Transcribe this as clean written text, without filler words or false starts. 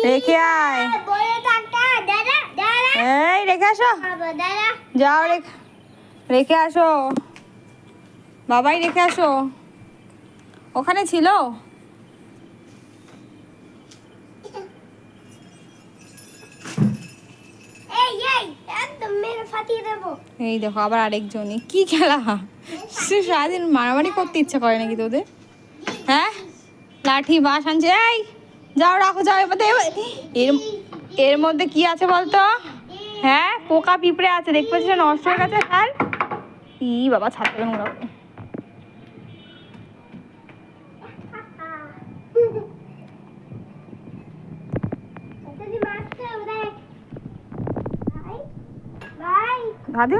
রেখে আয়, এই রেখে আসো, যাও রেখে আসো, বাবাই রেখে আসো। ওখানে ছিল। এই দেখো আবার আরেকজনই, কি খেলা সারাদিন মারামারি করতে ইচ্ছা করে নাকি তোদের? হ্যাঁ, লাঠি বাঁশ আনছে। এই যাও, রাখো, যাও। এর মধ্যে কি আছে বলতো? হ্যাঁ, পোকা পিঁপড়ে আছে, দেখতে পাচ্ছিস নষ্ট হয়ে গেছে। আর ই বাবা, ছাত্র নোংরা। দাদি